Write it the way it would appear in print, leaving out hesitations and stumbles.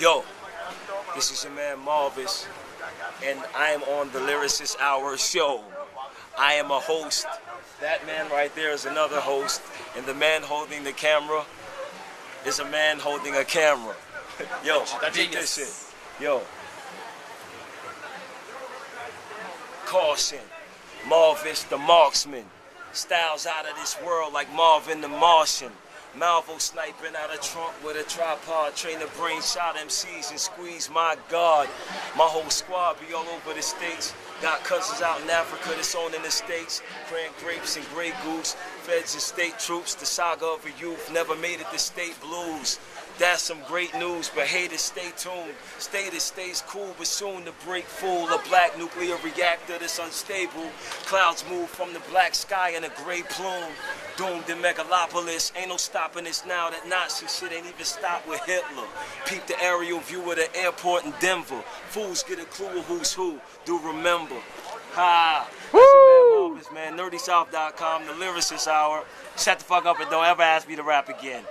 Yo, this is your man Marvis, and I am on the Lyricist Hour show. I am a host. That man right there is another host, and the man holding the camera is a man holding a camera. Yo, dig this shit. Yo. Caution, Marvis the marksman. Styles out of this world like Marvin the Martian. Malvo sniping out a trunk with a tripod. Train the brain, shot MCs and squeeze, my God. My whole squad be all over the states. Got cousins out in Africa that's on in the States. Praying grapes and Grey Goose. Feds and state troops, the saga of a youth. Never made it to state blues. That's some great news, but haters stay tuned. Status stays cool, but soon to break full. A black nuclear reactor that's unstable. Clouds move from the black sky in a gray plume. Doomed in megalopolis, ain't no stopping this now. That Nazi shit ain't even stopped with Hitler. Peep the aerial view of the airport in Denver. Fools get a clue of who's who. Do remember. Ha! That's your man Marvis, man. NerdySouth.com, the Lyricist Hour. Shut the fuck up and don't ever ask me to rap again.